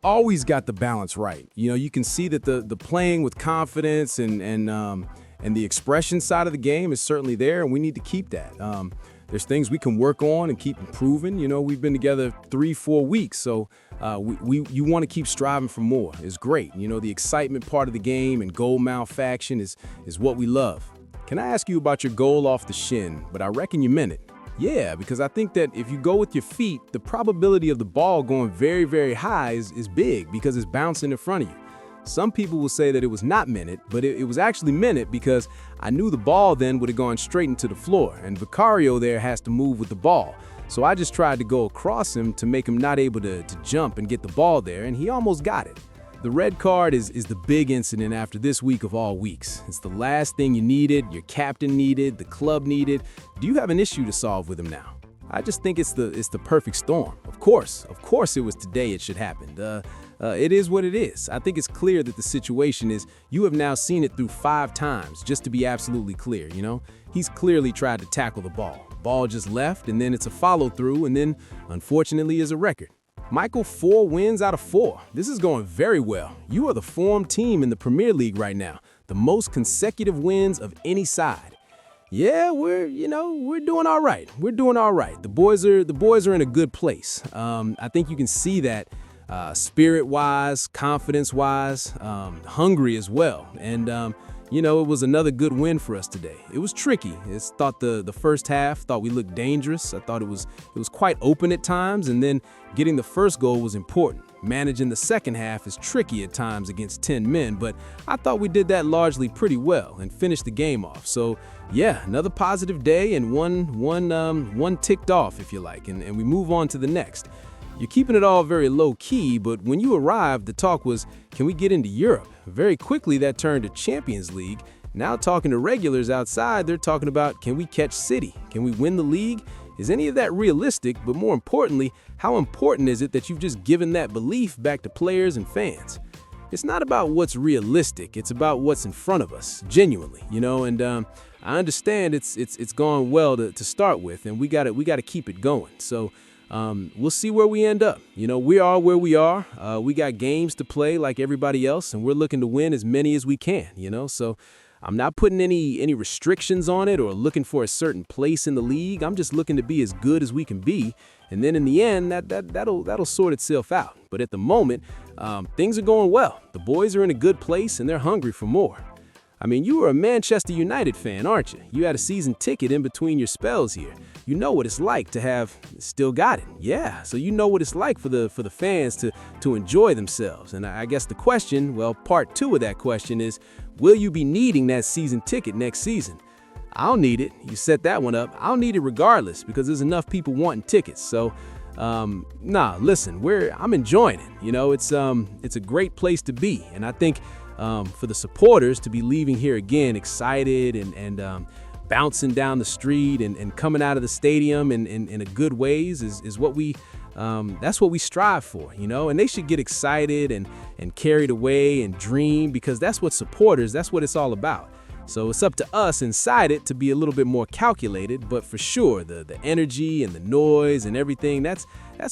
always got the balance right. You can see that the playing with confidence and the expression side of the game is certainly there, and we need to keep that. There's things we can work on and keep improving. We've been together 3-4 weeks, so you want to keep striving for more. It's great. The excitement part of the game and goal malfaction is what we love. Can I ask you about your goal off the shin? But I reckon you meant it. Yeah, because I think that if you go with your feet, the probability of the ball going very, very high is big because it's bouncing in front of you. Some people will say that it was not meant it, but it was actually meant it because I knew the ball then would have gone straight into the floor, and Vicario there has to move with the ball. So I just tried to go across him to make him not able to jump and get the ball there, and he almost got it. The red card is the big incident after this week of all weeks. It's the last thing you needed, your captain needed, the club needed. Do you have an issue to solve with him now? I just think it's the perfect storm. Of course it was today it should happen. It is what it is. I think it's clear that the situation is you have now seen it through 5 times, just to be absolutely clear, He's clearly tried to tackle the ball. Ball just left, and then it's a follow-through, and then, unfortunately, is a record. Michael, 4 wins out of 4. This is going very well. You are the form team in the Premier League right now, the most consecutive wins of any side. Yeah, we're doing all right. We're doing all right. The boys are in a good place. I think you can see that spirit-wise, confidence-wise, hungry as well. And, it was another good win for us today. It was tricky. It's thought the first half, thought we looked dangerous. I thought it was quite open at times, and then getting the first goal was important. Managing the second half is tricky at times against 10 men, but I thought we did that largely pretty well and finished the game off. So, yeah, another positive day and one ticked off, if you like, and we move on to the next. You're keeping it all very low-key, but when you arrived, the talk was, can we get into Europe? Very quickly, that turned to Champions League. Now talking to regulars outside, they're talking about, can we catch City? Can we win the league? Is any of that realistic? But more importantly, how important is it that you've just given that belief back to players and fans? It's not about what's realistic. It's about what's in front of us, genuinely, and I understand it's gone well to start with, and we got to keep it going. So we'll see where we end up. We are where we are. We got games to play like everybody else, and we're looking to win as many as we can, So I'm not putting any restrictions on it or looking for a certain place in the league. I'm just looking to be as good as we can be. And then in the end, that'll sort itself out. But at the moment, things are going well. The boys are in a good place, and they're hungry for more. I mean, you were a Manchester United fan, aren't you? You had a season ticket in between your spells here. You know what it's like to have still got it. Yeah, so you know what it's like for the fans to enjoy themselves. And I guess the question, part 2 of that question is, will you be needing that season ticket next season? I'll need it. You set that one up. I'll need it regardless because there's enough people wanting tickets. So, listen, I'm enjoying it. It's a great place to be. And I think for the supporters to be leaving here again excited and bouncing down the street and coming out of the stadium in a good ways is what that's what we strive for, and they should get excited and carried away and dream because that's what it's all about. So it's up to us inside it to be a little bit more calculated, but for sure the energy and the noise and everything, that's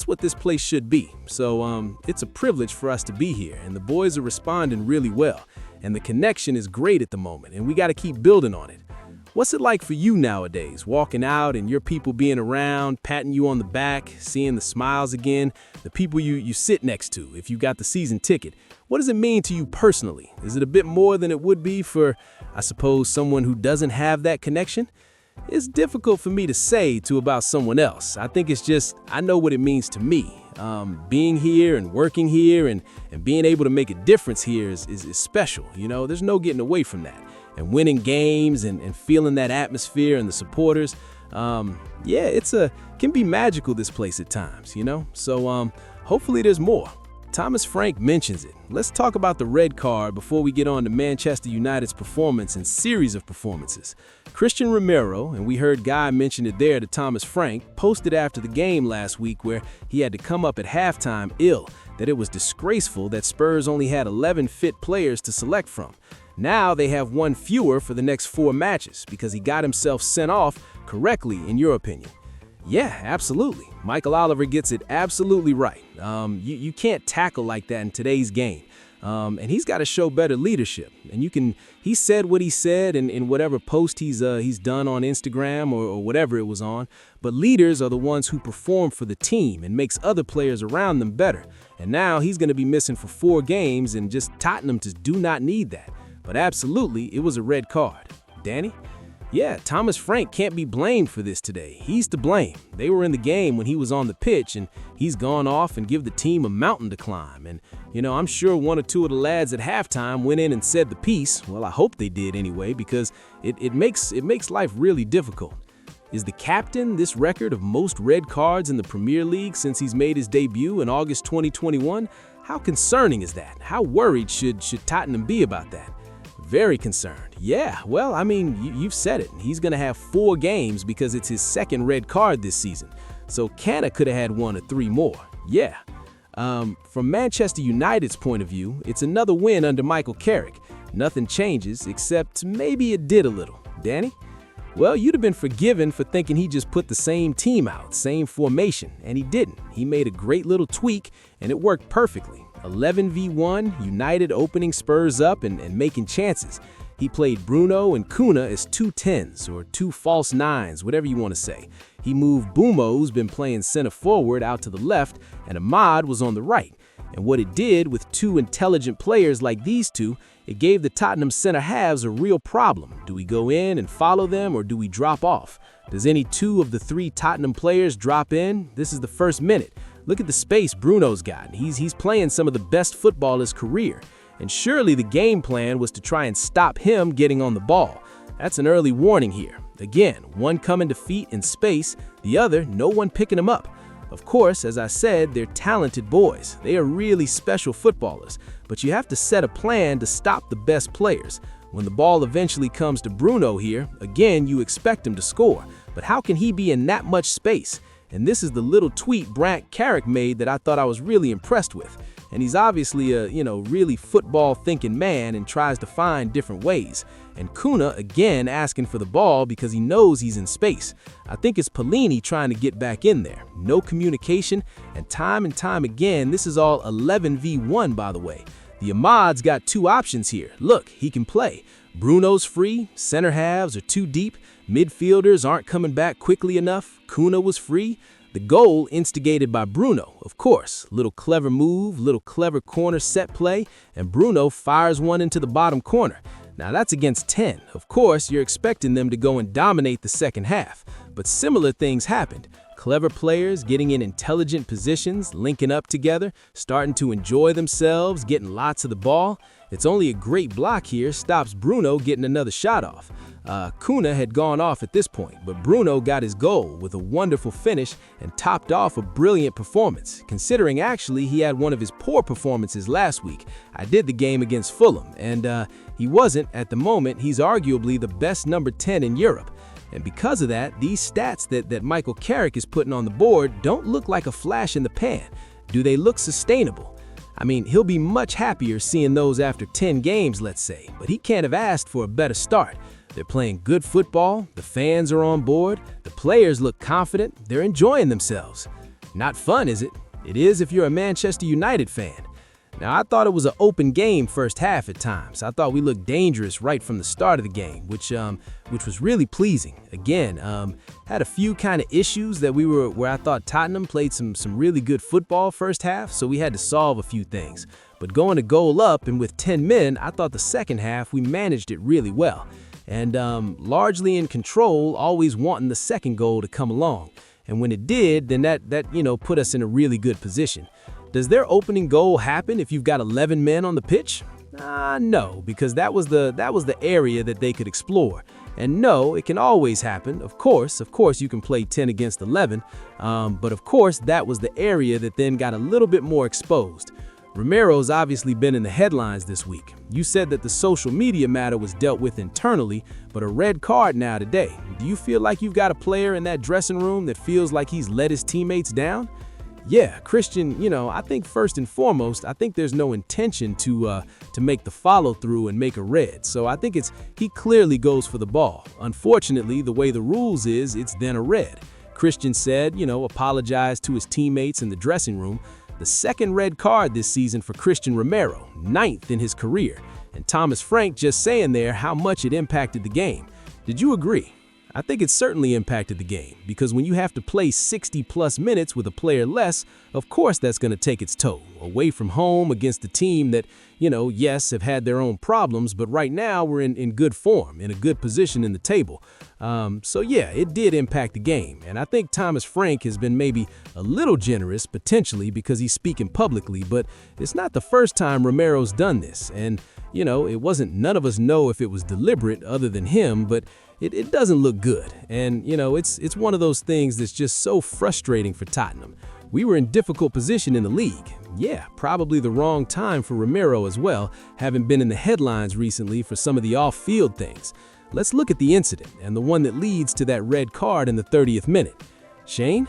what this place should be. So it's a privilege for us to be here, and the boys are responding really well, and the connection is great at the moment, and we got to keep building on it. What's it like for you nowadays, walking out and your people being around, patting you on the back, seeing the smiles again, the people you sit next to if you got the season ticket? What does it mean to you personally? Is it a bit more than it would be for, I suppose, someone who doesn't have that connection? It's difficult for me to say about someone else. I think it's just, I know what it means to me. Being here and working here and being able to make a difference here is special. There's no getting away from that. And winning games and feeling that atmosphere and the supporters, can be magical, this place at times, So hopefully there's more. Thomas Frank mentions it. Let's talk about the red card before we get on to Manchester United's performance and series of performances. Christian Romero, and we heard Guy mention it there to Thomas Frank, posted after the game last week where he had to come up at halftime ill, that it was disgraceful that Spurs only had 11 fit players to select from. Now they have one fewer for the next 4 matches because he got himself sent off correctly, in your opinion. Yeah, absolutely. Michael Oliver gets it absolutely right. You can't tackle like that in today's game. And he's got to show better leadership. And he said what he said in whatever post he's done on Instagram or whatever it was on. But leaders are the ones who perform for the team and makes other players around them better. And now he's going to be missing for 4 games, and just Tottenham just do not need that. But absolutely, it was a red card. Danny? Yeah, Thomas Frank can't be blamed for this today. He's to blame. They were in the game when he was on the pitch, and he's gone off and give the team a mountain to climb. And, I'm sure 1 or 2 of the lads at halftime went in and said the piece. Well, I hope they did anyway, because it makes life really difficult. Is the captain this record of most red cards in the Premier League since he's made his debut in August 2021? How concerning is that? How worried should Tottenham be about that? Very concerned. Yeah, well, you've said it. He's going to have 4 games because it's his 2nd red card this season. So Canna could have had 1 or 3 more. Yeah. From Manchester United's point of view, it's another win under Michael Carrick. Nothing changes, except maybe it did a little. Danny? Well, you'd have been forgiven for thinking he just put the same team out, same formation, and he didn't. He made a great little tweak, and it worked perfectly. 11v1, United opening Spurs up and making chances. He played Bruno and Kuna as 2 10s or 2 false 9s, whatever you want to say. He moved Bumo, who's been playing center forward, out to the left, and Ahmad was on the right. And what it did with 2 intelligent players like these 2, it gave the Tottenham center halves a real problem. Do we go in and follow them, or do we drop off? Does any 2 of the 3 Tottenham players drop in? This is the first minute. Look at the space Bruno's got. He's playing some of the best football of his career. And surely the game plan was to try and stop him getting on the ball. That's an early warning here. Again, one coming to feet in space, the other, no one picking him up. Of course, as I said, they're talented boys. They are really special footballers. But you have to set a plan to stop the best players. When the ball eventually comes to Bruno here, again, you expect him to score. But how can he be in that much space? And this is the little tweet Brant Carrick made that I thought I was really impressed with. And he's obviously a, really football-thinking man and tries to find different ways. And Kuna, again, asking for the ball because he knows he's in space. I think it's Pelini trying to get back in there. No communication, and time again, this is all 11v1, by the way. The Ahmad's got 2 options here. Look, he can play. Bruno's free, center halves are too deep, midfielders aren't coming back quickly enough, Kuna was free. The goal instigated by Bruno, of course. Little clever move, little clever corner set play, and Bruno fires one into the bottom corner. Now that's against 10. Of course, you're expecting them to go and dominate the second half. But similar things happened. Clever players getting in intelligent positions, linking up together, starting to enjoy themselves, getting lots of the ball. It's only a great block here stops Bruno getting another shot off. Kuna had gone off at this point, but Bruno got his goal with a wonderful finish and topped off a brilliant performance, considering actually he had one of his poor performances last week. I did the game against Fulham, and he wasn't, at the moment, he's arguably the best number 10 in Europe. And because of that, these stats that Michael Carrick is putting on the board don't look like a flash in the pan. Do they look sustainable? I mean, he'll be much happier seeing those after 10 games, let's say, but he can't have asked for a better start. They're playing good football, the fans are on board, the players look confident, they're enjoying themselves. Not fun, is it? It is if you're a Manchester United fan. Now, I thought it was an open game first half at times. I thought we looked dangerous right from the start of the game, which was really pleasing. Again, had a few kind of issues that where I thought Tottenham played some really good football first half, so we had to solve a few things. But going to goal up and with 10 men, I thought the second half we managed it really well. And largely in control, always wanting the second goal to come along. And when it did, then that put us in a really good position. Does their opening goal happen if you've got 11 men on the pitch? No, because that was the area that they could explore. And no, it can always happen. Of course, you can play 10 against 11. But of course, that was the area that then got a little bit more exposed. Romero's obviously been in the headlines this week. You said that the social media matter was dealt with internally, but a red card now today. Do you feel like you've got a player in that dressing room that feels like he's let his teammates down? Yeah, Christian, I think first and foremost, I think there's no intention to make the follow through and make a red. So I think he clearly goes for the ball. Unfortunately, the way the rules is, it's then a red. Christian said, apologized to his teammates in the dressing room. The second red card this season for Christian Romero, 9th in his career. And Thomas Frank just saying there how much it impacted the game. Did you agree? I think it certainly impacted the game, because when you have to play 60-plus minutes with a player less, of course that's going to take its toll. Away from home against a team that, yes, have had their own problems, but right now we're in good form, in a good position in the table. So yeah, it did impact the game, and I think Thomas Frank has been maybe a little generous, potentially, because he's speaking publicly, but it's not the first time Romero's done this, and it wasn't, none of us know if it was deliberate other than him, but it doesn't look good. And, it's one of those things that's just so frustrating for Tottenham. We were in difficult position in the league. Yeah, probably the wrong time for Romero as well, having been in the headlines recently for some of the off-field things. Let's look at the incident and the one that leads to that red card in the 30th minute. Shane?